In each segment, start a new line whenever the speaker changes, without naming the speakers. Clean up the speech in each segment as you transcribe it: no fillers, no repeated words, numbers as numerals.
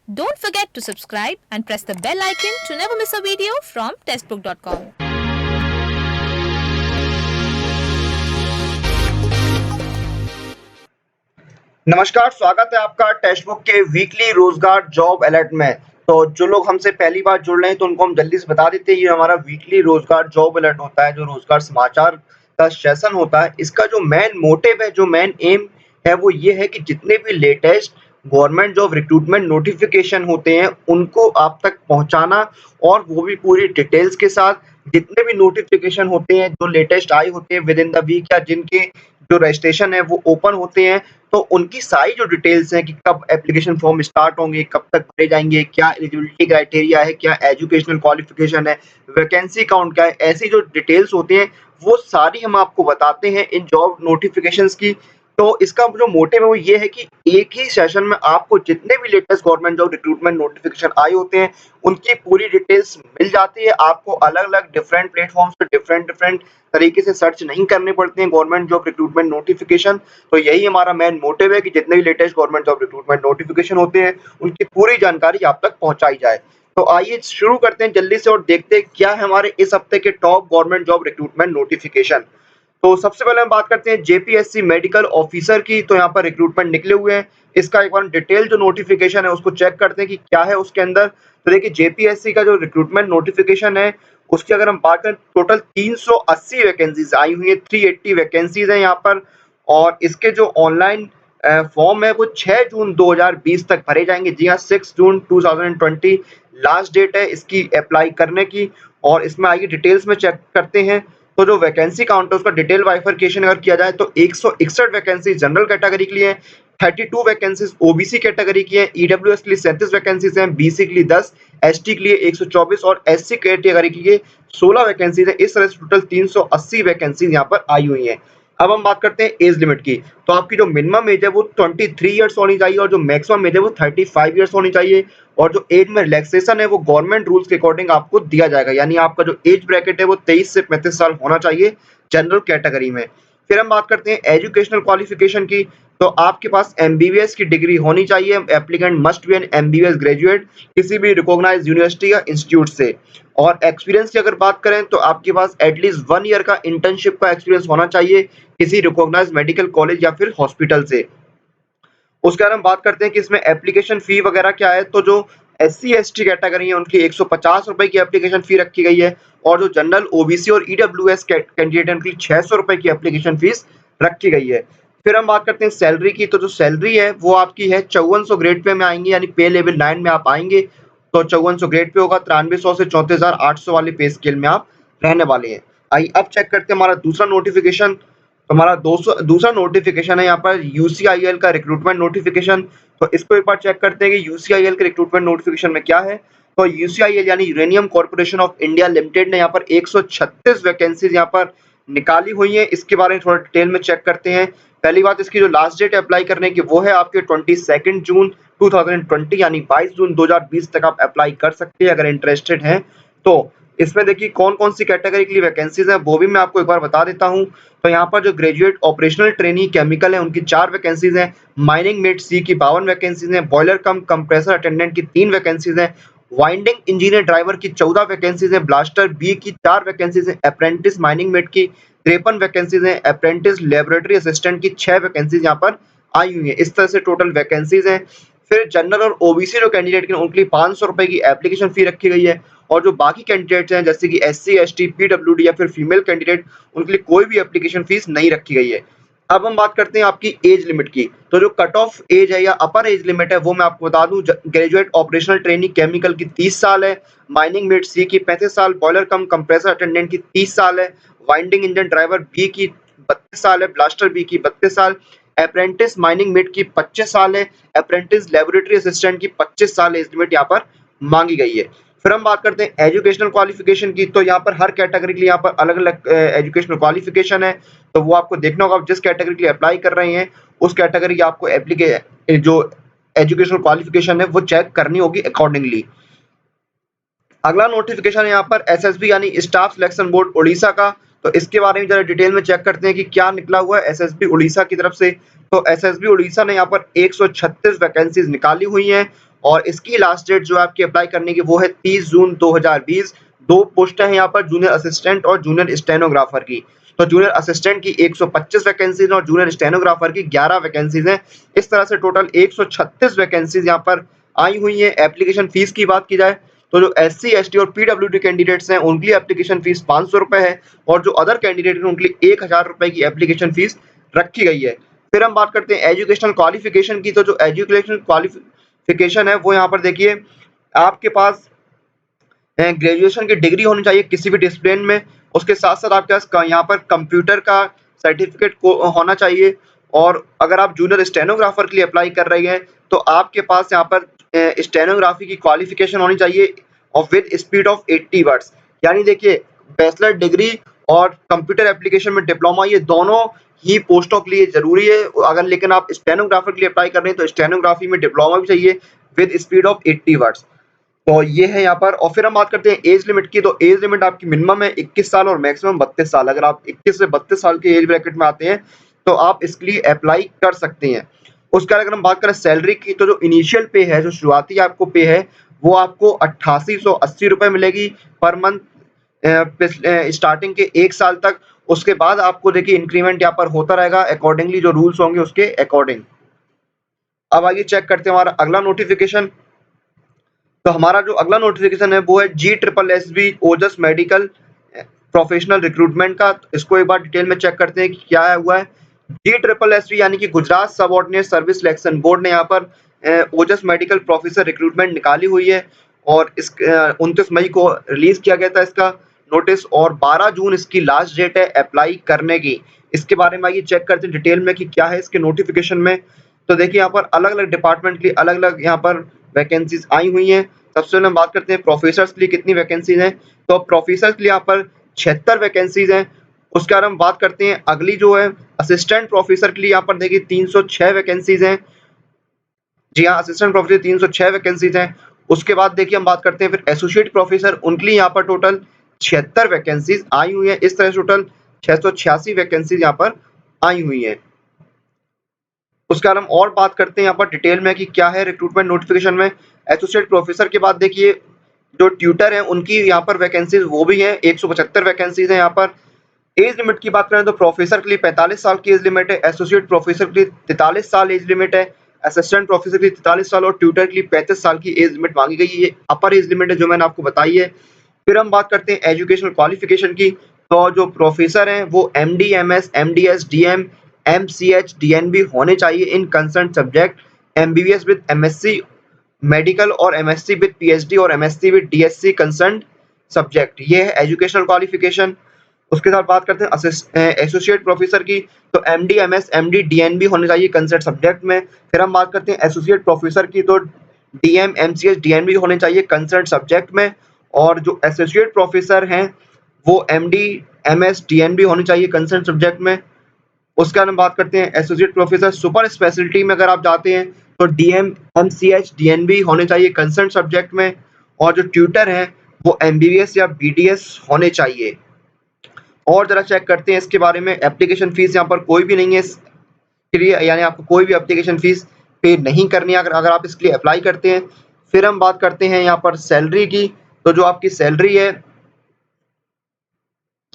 Don't forget to subscribe and press the bell icon to never miss a video from testbook.com.
नमस्कार, स्वागत है आपका text book के weekly रोजगार job alert में। तो जो लोग हमसे पहली बार जुड़ रहे हैं तो उनको हम जल्दी से बता देते हैं, ये हमारा वीकली रोजगार जॉब अलर्ट होता है, जो रोजगार समाचार का सेशन होता है। इसका जो मेन मोटिव है, जो मेन एम है, वो ये है कि जितने भी latest government job recruitment notification होते हैं उनको आप तक पहुंचाना, और वो भी पूरी डिटेल्स के साथ। जितने भी नोटिफिकेशन होते हैं जो लेटेस्ट आए होते हैं विद इन द वीक, या जिनके जो रजिस्ट्रेशन है वो ओपन होते हैं, तो उनकी सारी जो डिटेल्स हैं कि कब एप्लीकेशन फॉर्म स्टार्ट होंगे, कब तक भरे जाएंगे, क्या एलिजिबिलिटी क्राइटेरिया है, क्या एजुकेशनल क्वालिफिकेशन है, वैकेंसी काउंट क्या है, ऐसी जो डिटेल्स होती हैं वो सारी हम आपको बताते हैं इन जॉब नोटिफिकेशंस की। तो इसका जो मोटिव है वो ये है कि एक ही सेशन में आपको जितने भी latest government job recruitment notification आए होते हैं उनकी पूरी डिटेल्स मिल जाती है। आपको अलग-अलग डिफरेंट प्लेटफॉर्म्स पे डिफरेंट तरीके से सर्च नहीं करने पड़ते हैं गवर्नमेंट जॉब रिक्रूटमेंट नोटिफिकेशन। तो यही हमारा मेन मोटिव है कि जितने भी latest government job recruitment notification होते हैं उनकी पूरी जानकारी आप तक पहुंचाई जाए। तो आइए शुरू करते हैं जल्दी से और देखते हैं क्या है हमारे इस हफ्ते के top government job recruitment notification. तो सबसे पहले हम बात करते हैं जेपीएससी मेडिकल ऑफिसर की। तो यहाँ पर रिक्रूटमेंट निकले हुए हैं। इसका एक बार डिटेल जो नोटिफिकेशन है उसको चेक करते हैं कि क्या है उसके अंदर। तो देखिए, जेपीएससी का जो रिक्रूटमेंट नोटिफिकेशन है उसकी अगर हम बात करें, टोटल 380 वैकेंसीज आई हुई है, 380 वैकेंसीज है यहाँ पर। और इसके जो ऑनलाइन फॉर्म है वो 6 जून 2020 तक भरे जाएंगे। जी हाँ, 6 जून 2020 लास्ट डेट है इसकी अप्लाई करने की। और इसमें आइए डिटेल्स में चेक करते हैं। तो जो वैकेंसी काउंट है उसका डिटेल बाइफरकेशन अगर किया जाए तो 161 वैकेंसी जनरल कैटेगरी के लिए है, 32 वैकेंसीज ओबीसी कैटेगरी की है, ईडब्ल्यूएस के लिए 37 वैकेंसीज हैं, बीसी के लिए 10, एसटी के लिए 124 और एससी कैटेगरी के लिए 16 वैकेंसीज है। इस तरह से टोटल 380 वैकेंसीज यहाँ पर आई हुई हैं। अब हम बात करते हैं एज लिमिट की। तो आपकी जो मिनिमम एज है वो 23 ईयर्स होनी चाहिए और जो मैक्सिमम एज है वो 35 ईयर्स होनी चाहिए। और जो एज में रिलैक्सेशन है वो गवर्नमेंट रूल्स के अकॉर्डिंग आपको दिया जाएगा, यानी आपका जो एज ब्रैकेट है वो 23 से 35 साल होना चाहिए जनरल कैटेगरी में। फिर हम बात करते हैं एजुकेशनल क्वालिफिकेशन की। तो आपके पास एमबीबीएस की डिग्री होनी चाहिए। Applicant must be N MBBS graduate किसी भी रिकॉग्नाइज्ड यूनिवर्सिटी या इंस्टीट्यूट से। और एक्सपीरियंस की अगर बात करें तो आपके पास एटलीस्ट 1 ईयर का इंटर्नशिप का एक्सपीरियंस होना चाहिए किसी रिकॉग्नाइज्ड मेडिकल कॉलेज या फिर हॉस्पिटल से। उसके बाद हम बात करते हैं कि इसमें एप्लीकेशन फी वगैरह क्या है। तो जो एससी एसटी कैटेगरी है उनकी 150 रुपए की एप्लीकेशन फी रखी गई है, और जो जनरल ओबीसी और ईडब्ल्यूएस कैंडिडेट है उनकी 600 रुपए की एप्लीकेशन फीस रखी गई है। फिर हम बात करते हैं सैलरी की। तो जो सैलरी है वो आपकी है 5400 ग्रेड पे में आएंगे, यानी पे लेवल 9 में आप आएंगे तो 5400 ग्रेड पे होगा। 9300 से 34,800 वाले पे स्केल में आप रहने वाले हैं। आइए अब चेक करते हैं हमारा दूसरा नोटिफिकेशन। तो हमारा दूसरा नोटिफिकेशन है यहाँ पर यूसीआईएल का रिक्रूटमेंट नोटिफिकेशन। तो इसको एक बार चेक करते हैं कि यूसीआईएल के रिक्रूटमेंट नोटिफिकेशन में क्या है। तो यूसीआईएल यानी uranium corporation of India limited ने यहाँ पर 136 वैकेंसीज यहाँ पर निकाली हुई है। इसके बारे में थोड़ा डिटेल में चेक करते हैं। पहली बात, इसकी जो लास्ट डेट अप्लाई करने की वो है आपके 22 जून 2020, यानी 22 जून 2020 तक आप अप्लाई कर सकते हैं अगर इंटरेस्टेड हैं तो। इसमें देखिए कौन कौन सी कैटेगरी के लिए वैकेंसीज है वो भी मैं आपको एक बार बता देता हूँ। तो यहाँ पर जो ग्रेजुएट ऑपरेशनल ट्रेनी केमिकल है उनकी 4 वैकेंसीज हैं, माइनिंग मेट सी की 52 वैकेंसीज हैं, बॉयलर कम कंप्रेसर अटेंडेंट की 3 वैकेंसीज हैं, वाइंडिंग इंजीनियर ड्राइवर की 14 वैकेंसीज हैं, ब्लास्टर बी की 4 वैकेंसीज हैं, अप्रेंटिस माइनिंग मेट की 53 वैकेंसीज हैं, अप्रेंटिस लेबोरेटरी असिस्टेंट की 6 वैकेंसीज यहाँ पर आई हुई है। इस तरह से टोटल वैकेंसीज हैं। फिर जनरल और ओबीसी जो कैंडिडेट के उनके लिए 500 रुपए की एप्लीकेशन फी रखी गई है। और जो बाकी कैंडिडेट्स हैं जैसे कि एससी एसटी पीडब्ल्यूडी या फिर फीमेल कैंडिडेट, उनके लिए कोई भी एप्लीकेशन फीस नहीं रखी गई है। अब हम बात करते हैं आपकी एज लिमिट की। तो जो कट ऑफ एज है या अपर एज लिमिट है वो मैं आपको बता दूं, ग्रेजुएट ऑपरेशनल ट्रेनिंग केमिकल की 30 साल है, माइनिंग मेट सी की 35 साल, बॉयलर कम कंप्रेसर अटेंडेंट की 30 साल है, वाइंडिंग इंजन ड्राइवर बी की 32 साल है, ब्लास्टर बी की 32 साल, अप्रेंटिस माइनिंग मेट की 25 साल है, अप्रेंटिस लेबोरेटरी असिस्टेंट की 25 साल एज लिमिट यहाँ पर मांगी गई है। फिर हम बात करते हैं एजुकेशनल क्वालिफिकेशन की। तो यहाँ पर हर कैटेगरी के लिए यहाँ पर अलग अलग एजुकेशनल क्वालिफिकेशन है। तो वो आपको देखना होगा, आप जिस कैटेगरी के लिए अप्लाई कर रहे हैं उस कैटेगरी की आपको जो एजुकेशनल क्वालिफिकेशन है वो चेक करनी होगी अकॉर्डिंगली। अगला नोटिफिकेशन है यहाँ पर एसएसबी यानी स्टाफ सिलेक्शन बोर्ड उड़ीसा का। तो इसके बारे में जरा डिटेल में चेक करते हैं कि क्या निकला हुआ है एसएसबी उड़ीसा की तरफ से। तो एसएसबी उड़ीसा ने यहाँ पर 136 वैकेंसीज निकाली हुई हैं। और इसकी लास्ट डेट जो है आपकी अप्लाई करने की वो है 30 जून 2020। 2 पोस्टें हैं यहाँ पर जूनियर असिस्टेंट और जूनियर स्टेनोग्राफर की। तो जूनियर असिस्टेंट की 125 वैकेंसीज और जूनियर स्टेनोग्राफर की 11 वैकेंसीज हैं। इस तरह से टोटल 136 वैकेंसीज यहाँ पर आई हुई हैं। एप्लीकेशन फीस की बात की जाए तो जो SC, ST और PWD कैंडिडेट्स हैं उनके लिए एप्लीकेशन फीस 500 रुपए है और जो अदर कैंडिडेट हैं उनके लिए 1000 रुपए की एप्लीकेशन फीस रखी गई है। फिर हम बात करते हैं एजुकेशनल क्वालिफिकेशन की। तो जो एजुकेशनल क्वालिफिकेशन है वो यहाँ पर देखिए आपके पास ग्रेजुएशन की डिग्री होनी चाहिए किसी भी डिसिप्लिन में। उसके साथ साथ आपके पास यहाँ पर कंप्यूटर का सर्टिफिकेट होना चाहिए। और अगर आप जूनियर स्टेनोग्राफर के लिए अप्लाई कर रही हैं तो आपके पास यहाँ पर स्टेनोग्राफी की क्वालिफिकेशन होनी चाहिए और विद स्पीड ऑफ 80 वर्ड्स। यानी देखिए बैचलर डिग्री और कंप्यूटर एप्लीकेशन में डिप्लोमा ये दोनों ही पोस्टों के लिए जरूरी है। अगर लेकिन आप स्टेनोग्राफर के लिए अप्लाई कर रहे हैं तो स्टेनोग्राफी में डिप्लोमा भी चाहिए विद स्पीड ऑफ 80 वर्ड्स। तो ये है यहाँ पर। और फिर हम बात करते हैं एज लिमिट की। तो एज लिमिट आपकी मिनिमम है 21 साल और मैक्सिमम 32 साल। अगर आप 21 से 32 साल के एज ब्रैकेट में आते हैं तो आप इसके लिए अप्लाई कर सकते हैं। उसके बाद अगर हम बात करें सैलरी की तो जो इनिशियल पे है, जो शुरुआती आपको पे है वो आपको 8880 रुपए मिलेगी पर मंथ स्टार्टिंग के 1 साल तक। उसके बाद आपको देखिए इंक्रीमेंट यहाँ पर होता रहेगा अकॉर्डिंगली जो रूल्स होंगे उसके अकॉर्डिंग। अब आइए चेक करते हैं हमारा अगला नोटिफिकेशन। तो हमारा जो अगला नोटिफिकेशन है वो है GSSB ओजस मेडिकल प्रोफेशनल रिक्रूटमेंट का। इसको एक बार डिटेल में चेक करते हैं कि क्या है हुआ है। GSSB यानी कि Gujarat subordinate service selection board ने यहाँ पर ओजस मेडिकल प्रोफेसर रिक्रूटमेंट निकाली हुई है और इस 29 मई को रिलीज किया गया था इसका नोटिस और 12 जून इसकी लास्ट डेट है अप्लाई करने की। इसके बारे में आइए चेक करते हैं डिटेल में कि क्या है इसके नोटिफिकेशन में। तो देखिए यहाँ पर अलग अलग डिपार्टमेंट की अलग अलग यहाँ पर वैकेंसीज आई हुई हैं। सबसे पहले हम बात करते हैं प्रोफेसर्स के लिए कितनी वैकेंसीज हैं। तो प्रोफेसर्स के लिए यहाँ पर 76 वैकेंसीज हैं। उसके बाद हम बात करते हैं अगली जो है असिस्टेंट प्रोफेसर के लिए यहाँ पर देखिए 306 वैकेंसीज हैं। जी हाँ, असिस्टेंट प्रोफेसर 306 वैकेंसीज हैं। उसके बाद देखिए हम बात करते हैं फिर एसोसिएट प्रोफेसर, उनके लिए यहाँ पर टोटल 76 वैकेंसीज आई हुई हैं। इस तरह से टोटल 686 वैकेंसीज यहाँ पर आई हुई हैं। उसके बाद हम और बात करते हैं यहाँ पर डिटेल में कि क्या है रिक्रूटमेंट नोटिफिकेशन में। एसोसिएट प्रोफेसर के बाद देखिए जो ट्यूटर हैं उनकी यहाँ पर वैकेंसीज वो भी हैं, 175 वैकेंसीज हैं यहाँ पर। एज लिमिट की बात करें तो प्रोफेसर के लिए 45 साल की एज लिमिट है, एसोसिएट प्रोफेसर के लिए 43 साल एज लिमिट है, असिस्टेंट प्रोफेसर के लिए 43 साल और ट्यूटर के लिए 35 साल की एज लिमिट मांगी गई है। ये अपर एज लिमिट है जो मैंने आपको बताई है। फिर हम बात करते हैं एजुकेशनल क्वालिफिकेशन की। तो जो प्रोफेसर हैं वो MD, MS, MDS, DM, MCH, DNB होने चाहिए इन concern subject. MBBS with MSc medical और MSc विद PhD और MSc with DSc concern subject. ये है एजुकेशनल क्वालिफिकेशन। उसके साथ बात करते हैं एसोसिएट प्रोफेसर की। तो MD, MS, MD, DNB होने चाहिए कंसर्न सब्जेक्ट में। फिर हम बात करते हैं एसोसिएट प्रोफेसर की। तो DM, MCH, DNB होने चाहिए कंसर्न सब्जेक्ट में। और जो एसोसिएट प्रोफेसर हैं वो MD, MS, DNB होने चाहिए कंसर्न सब्जेक्ट में। उसके बाद हम बात करते हैं एसोसिएट प्रोफेसर सुपर स्पेशलिटी में अगर आप जाते हैं तो DM, MCH, DNB होने चाहिए कंसर्न सब्जेक्ट में। और जो ट्यूटर हैं वो MBBS या BDS होने चाहिए। और जरा चेक करते हैं इसके बारे में। एप्लीकेशन फीस यहाँ पर कोई भी नहीं है इसके लिए, यानी आपको कोई भी एप्लीकेशन फीस पे नहीं करनी है अगर आप इसके लिए अप्लाई करते हैं। फिर हम बात करते हैं यहाँ पर सैलरी की। तो जो आपकी सैलरी है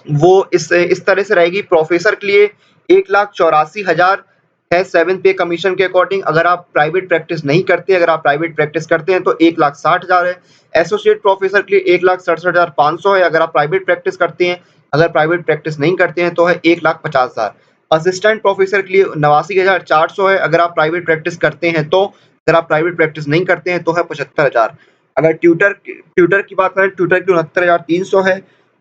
वो इस तरह से रहेगी। प्रोफेसर के लिए 1,84,000 है 7 पे कमीशन के अकॉर्डिंग। अगर आप प्राइवेट प्रैक्टिस नहीं करते, अगर आप प्राइवेट प्रैक्टिस करते हैं तो 1,60,000 है। एसोसिएट प्रोफेसर के लिए 1,67,500 है अगर आप प्राइवेट प्रैक्टिस करते हैं। अगर प्राइवेट प्रैक्टिस नहीं करते हैं तो है 1,50,000। असिस्टेंट प्रोफेसर के लिए 89,400 है अगर आप प्राइवेट प्रैक्टिस करते हैं तो। अगर आप प्राइवेट प्रैक्टिस नहीं करते हैं तो है 75,000। अगर ट्यूटर की बात करें, ट्यूटर की 69,300 है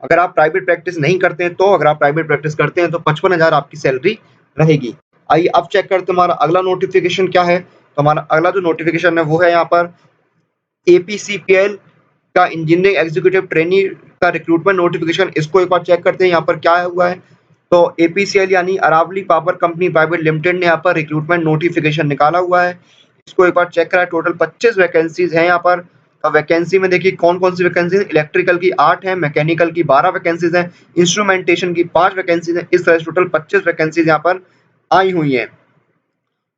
अगर आप प्राइवेट प्रैक्टिस नहीं करते हैं तो। अगर आप प्राइवेट प्रैक्टिस करते हैं तो 55,000 आपकी सैलरी रहेगी। आइए अब चेक करते हैं हमारा अगला नोटिफिकेशन क्या है। तो हमारा अगला जो नोटिफिकेशन है वो है यहाँ पर APCPL का इंजीनियरिंग एग्जीक्यूटिव ट्रेनी का रिक्रूटमेंट नोटिफिकेशन। इसको एक बार चेक करते हैं यहाँ पर क्या हुआ है। तो APCL यानी Aravali power company private limited ने यहाँ पर रिक्रूटमेंट नोटिफिकेशन निकाला हुआ है। इसको एक बार चेक करें। टोटल 25 वैकेंसीज हैं यहाँ पर। वैकेंसी में देखिए कौन कौन सी वैकेंसी है। इलेक्ट्रिकल की 8 है, मैकेनिकल की 12 वैकेंसीज हैं, इंस्ट्रूमेंटेशन की 5 वैकेंसीज हैं। इस तरह से टोटल 25 वैकेंसीज यहाँ पर आई हुई हैं।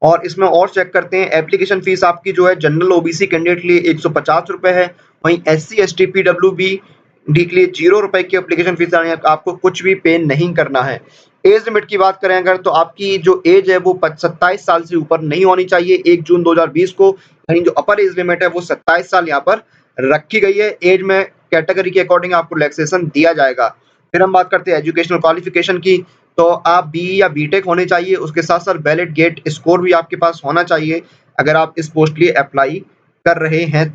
और इसमें और चेक करते हैं एप्लीकेशन फीस आपकी जो है जनरल ओबीसी कैंडिडेट के लिए 150 रुपए है, वहीं एससी एसटी पीडब्ल्यूबी डी के लिए 0 रुपए की एप्लीकेशन फीस आनी है, आपको कुछ भी पे नहीं करना है। एज लिमिट की बात करें अगर तो आपकी जो एज है वो 27 साल से ऊपर नहीं होनी चाहिए 1 जून 2020 को, यानी जो अपर एज लिमिट है वो 27 साल यहाँ पर रखी गई है। एज में कैटेगरी के अकॉर्डिंग आपको रिलैक्सेशन दिया जाएगा। फिर हम बात करते हैं एजुकेशनल क्वालिफिकेशन की, तो आप बीई या बीटेक होने चाहिए, उसके साथ साथ वैलिड गेट स्कोर भी आपके पास होना चाहिए अगर आप इस पोस्ट के लिए अप्लाई कर रहे हैं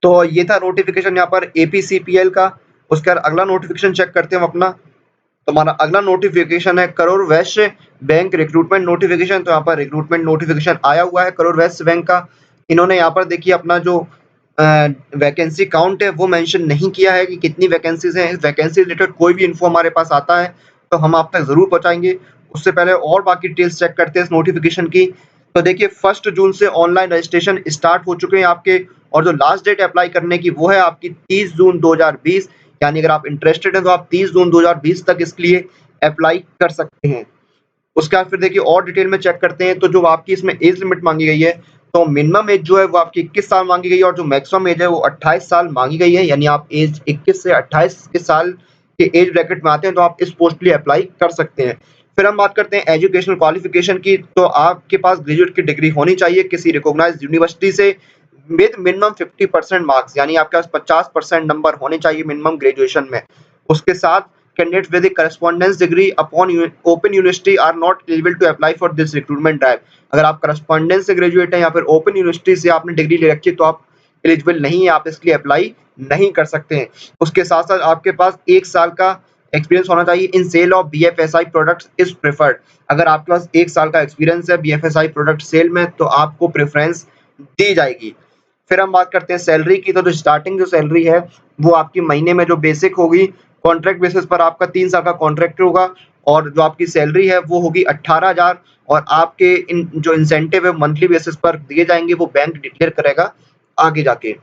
तो ये था नोटिफिकेशन यहाँ पर एपीसीपीएल का। उसके बाद अगला नोटिफिकेशन चेक करते हैं हम अपना। तो हमारा अगला नोटिफिकेशन है Karur Vysya bank recruitment notification. तो यहाँ पर रिक्रूटमेंट नोटिफिकेशन आया हुआ है करूर वैश्य बैंक का। इन्होंने यहाँ पर देखिए अपना जो वैकेंसी काउंट है वो मेंशन नहीं किया है कि कितनी वैकेंसीज हैं। वैकेंसी रिलेटेड कोई भी इन्फो हमारे पास आता है तो हम आप तक जरूर पहुंचाएंगे। उससे पहले और बाकी डिटेल्स चेक करते हैं इस नोटिफिकेशन की। तो देखिए 1 जून से ऑनलाइन रजिस्ट्रेशन स्टार्ट हो चुके हैं आपके, और जो लास्ट डेट अप्लाई करने की वो है आपकी 30 जून 2020, यानी अगर आप इंटरेस्टेड हैं तो आप 30 जून 2020 तक इसके लिए अप्लाई कर सकते हैं। उसके बाद फिर देखिए और डिटेल में चेक करते हैं। तो जो आपकी इसमें एज लिमिट मांगी गई है, तो मिनिमम एज जो है वो आपकी 21 साल मांगी गई है, और जो मैक्सिमम एज है वो 28 साल मांगी गई है, यानी आप एज 21 से 28 के साल के एज ब्रैकेट में आते हैं तो आप इस पोस्ट के लिए अप्लाई कर सकते हैं। फिर हम बात करते हैं एजुकेशनल क्वालिफिकेशन की। तो आपके पास ग्रेजुएट की डिग्री होनी चाहिए किसी रिकॉग्नाइज्ड यूनिवर्सिटी से विद मिनिमम 50% मार्क्स, यानी आपके पास 50% नंबर होने चाहिए मिनिमम ग्रेजुएशन में। उसके साथ candidate with correspondence degree upon open university are not eligible to apply for this recruitment drive. अगर आप करस्पॉन्डेंस से ग्रेजुएट हैं या फिर ओपन यूनिवर्सिटी से आपने डिग्री ले रखी है तो आप एलिजिबल नहीं है, आप इसके लिए अप्लाई नहीं कर सकते हैं। उसके साथ साथ आपके पास 1 साल का एक्सपीरियंस होना चाहिए in sale of BFSI products is preferred. अगर आपके पास 1 साल का एक्सपीरियंस है बीएफएसआई प्रोडक्ट सेल में तो आपको प्रेफरेंस दी जाएगी। फिर हम बात करते हैं सैलरी की। तो जो स्टार्टिंग जो सैलरी है वो आपकी महीने में जो बेसिक होगी, कॉन्ट्रैक्ट बेसिस पर आपका 3 साल का कॉन्ट्रैक्ट होगा, और जो आपकी सैलरी है वो होगी 18,000, और आपके जो इंसेंटिव है मंथली बेसिस पर दिए जाएंगे, वो बैंक डिक्लेयर करेगा आगे जाके।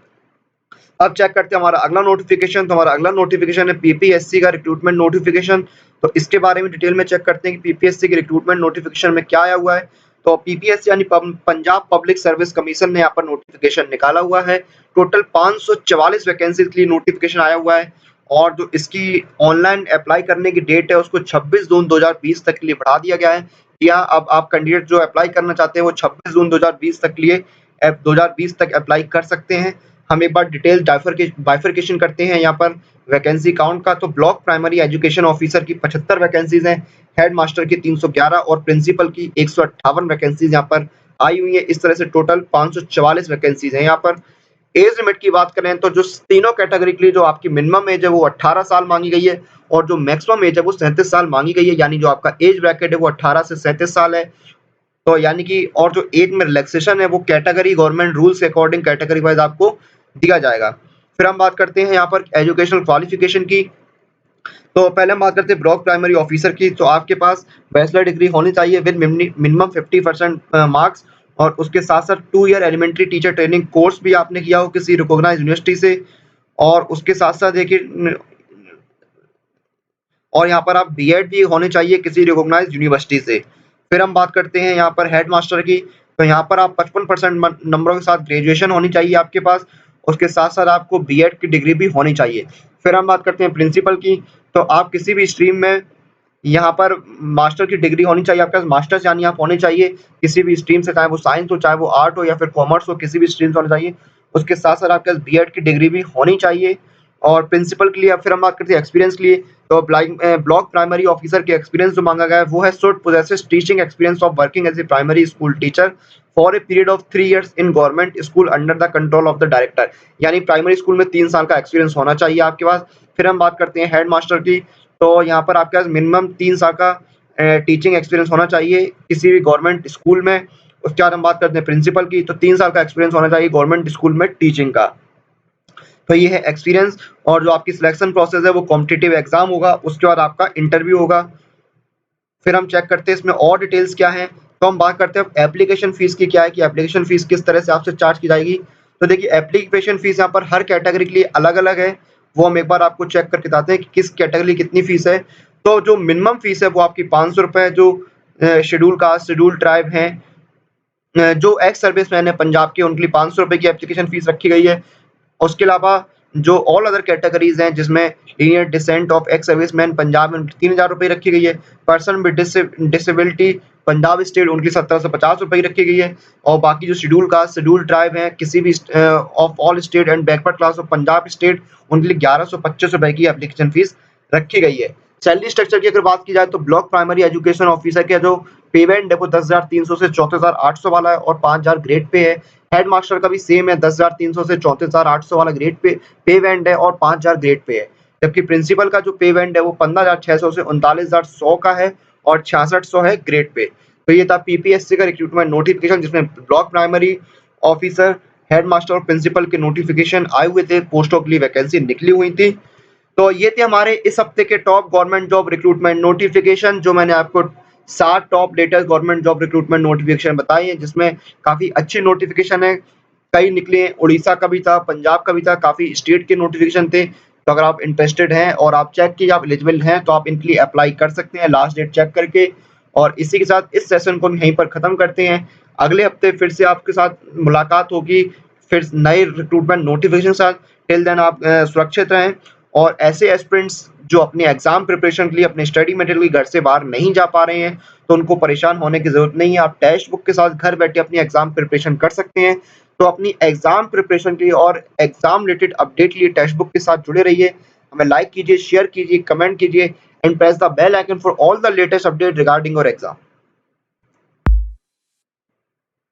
अब चेक करते हैं हमारा अगला नोटिफिकेशन। तो हमारा अगला नोटिफिकेशन है पीपीएससी का रिक्रूटमेंट नोटिफिकेशन। तो इसके बारे में डिटेल में चेक करते हैं कि पीपीएससी के रिक्रूटमेंट नोटिफिकेशन में क्या आया हुआ है। तो पीपीएससी यानी पंजाब पब्लिक सर्विस कमीशन ने यहाँ पर नोटिफिकेशन निकाला हुआ है। टोटल 544 वैकेंसी के लिए नोटिफिकेशन आया हुआ है, और जो इसकी ऑनलाइन अप्लाई करने की डेट है उसको 26 जून 2020 तक के लिए बढ़ा दिया गया है। या अब आप कैंडिडेट जो अप्लाई करना चाहते हैं वो 26 जून 2020 तक के लिए 2020 तक अप्लाई कर सकते हैं। हम एक बार डिटेल बाइफरकेशन करते हैं यहाँ पर वैकेंसी काउंट का। तो ब्लॉक प्राइमरी एजुकेशन ऑफिसर की 75 वैकेंसीज हैं, हेड मास्टर की 311 और प्रिंसिपल की 158 वैकेंसीज यहाँ पर आई हुई है। इस तरह से टोटल 544 वैकेंसीज हैं यहाँ पर। एज लिमिट की बात करें तो जो तीनों कैटेगरी के लिए जो आपकी मिनिमम एज है वो 18 साल मांगी गई है, और जो मैक्सिमम एज है वो 37 साल मांगी गई है, यानी जो आपका एज ब्रैकेट है वो 18 से 37 साल है। तो यानी कि और जो एज में रिलैक्सेशन है वो कैटेगरी गवर्नमेंट रूल्स के अकॉर्डिंग कैटेगरी वाइज आपको दिया जाएगा। फिर हम बात करते हैं यहाँ पर एजुकेशनल क्वालिफिकेशन की। तो पहले हम बात करते हैं ब्लॉक प्राइमरी ऑफिसर की। तो आपके पास बैचलर डिग्री होनी चाहिए विद मिनिमम 50% मार्क्स, और उसके साथ साथ 2 year elementary teacher training course भी आपने किया हो किसी रिकॉग्नाइज्ड यूनिवर्सिटी से, और उसके साथ साथ देखिए और यहाँ पर आप बीएड भी होने चाहिए किसी रिकॉग्नाइज्ड यूनिवर्सिटी से। फिर हम बात करते हैं यहाँ पर हेड मास्टर की। तो यहाँ पर आप 55% नंबरों के साथ ग्रेजुएशन होनी चाहिए आपके पास, उसके साथ साथ आपको बीएड की डिग्री भी होनी चाहिए। फिर हम बात करते हैं प्रिंसिपल की। तो आप किसी भी स्ट्रीम में यहाँ पर मास्टर की डिग्री होनी चाहिए आपके पास, मास्टर्स यानी आप होने चाहिए किसी भी स्ट्रीम से, चाहे वो साइंस हो, चाहे वो आर्ट हो या फिर कॉमर्स हो, किसी भी स्ट्रीम से होना चाहिए। उसके साथ साथ आपके पास बीएड की डिग्री भी होनी चाहिए। और प्रिंसिपल के लिए फिर हम बात करते हैं एक्सपीरियंस के लिए। तो ब्लॉक प्राइमरी ऑफिसर के एक्सपीरियंस जो मांगा गया है वो है should possesses teaching experience of working as a primary school teacher for a period of 3 years in government school under the control of the director, यानी प्राइमरी स्कूल में 3 साल का एक्सपीरियंस होना चाहिए आपके पास। फिर हम बात करते हैं हेड मास्टर की। तो यहाँ पर आपके पास मिनिमम 3 साल का टीचिंग एक्सपीरियंस होना चाहिए किसी भी गवर्नमेंट स्कूल में। उसके बाद हम बात करते हैं प्रिंसिपल की। तो 3 साल का एक्सपीरियंस होना चाहिए गवर्नमेंट स्कूल में टीचिंग का। तो ये है एक्सपीरियंस। और जो आपकी सिलेक्शन प्रोसेस है वो कॉम्पिटिटिव एग्जाम होगा, उसके बाद आपका इंटरव्यू होगा। फिर हम चेक करते हैं इसमें और डिटेल्स क्या हैं। तो हम बात करते हैं एप्लीकेशन फीस की क्या है कि एप्लीकेशन फीस किस तरह से आपसे चार्ज की जाएगी। तो देखिए एप्लीकेशन फीस यहाँ पर हर कैटेगरी के लिए अलग अलग है, वो हम एक बार आपको चेक करके बताते हैं कि किस कैटेगरी कितनी फीस है। तो जो मिनिमम फीस है वो आपकी 500 रुपये है, जो शेड्यूल कास्ट, शेड्यूल ट्राइब हैं, जो एक्स सर्विसमैन है पंजाब के, उनके लिए 500 रुपए की एप्लीकेशन फीस रखी गई है। उसके अलावा जो ऑल अदर कैटेगरीज हैं जिसमें linear descent of ex serviceman Punjab में उनकी 3000 रुपए रखी गई है। Person with disability Punjab state उनकी 1750 रुपए रखी गई है। और बाकी जो शेड्यूल कास्ट, शेड्यूल ट्राइब हैं किसी भी of all state and backward class of Punjab state, उनके लिए 1125 रुपए की एप्लीकेशन फीस रखी गई है। सैलरी स्ट्रक्चर की अगर बात की जाए तो ब्लॉक प्राइमरी एजुकेशन ऑफिसर के जो पे बैंड है वो 10,300 से 34,800 वाला है और 5,000 ग्रेड पे है। हेड मास्टर का भी सेम है, 10,300 से 34,800 वाला ग्रेड पे बैंड है और 5,000 ग्रेड पे है। जबकि प्रिंसिपल का जो पे बैंड है वो 15,600 से 39,100 का है और 6600 है ग्रेड पे। तो ये था पीपीएससी का रिक्रूटमेंट नोटिफिकेशन जिसमें block primary officer, head master और प्रिंसिपल के नोटिफिकेशन आए हुए थे, पोस्टों के लिए वैकेंसी निकली हुई थी। तो ये थे हमारे इस हफ्ते के top government job recruitment notification, जो मैंने आपको 7 top latest government job recruitment notification बताई है, जिसमें काफी अच्छी नोटिफिकेशन है। कई निकले हैं, उड़ीसा का भी था, पंजाब का भी था, काफी स्टेट के नोटिफिकेशन थे। तो अगर आप इंटरेस्टेड हैं और आप चेक कीजिए आप एलिजिबल हैं तो आप इनके लिए अप्लाई कर सकते हैं लास्ट डेट चेक करके। और इसी के साथ इस सेशन को यहीं पर खत्म करते हैं। अगले हफ्ते फिर से आपके साथ मुलाकात होगी, फिर नए रिक्रूटमेंट नोटिफिकेशन के साथ। टिल देन आप सुरक्षित रहें। और ऐसे एस्पिरेंट्स जो अपने एग्जाम प्रिपरेशन के लिए अपने स्टडी मटेरियल के घर से बाहर नहीं जा पा रहे हैं तो उनको परेशान होने की जरूरत नहीं है। आप टेक्स्ट बुक के साथ घर बैठे अपनी एग्जाम प्रिपरेशन कर सकते हैं। तो अपनी एग्जाम प्रिपरेशन के लिए और एग्जाम रिलेटेड अपडेट के लिए टेक्स्ट बुक के साथ जुड़े रहिए। हमें लाइक कीजिए, शेयर कीजिए, कमेंट कीजिए and press the bell icon for all the latest update regarding your exam.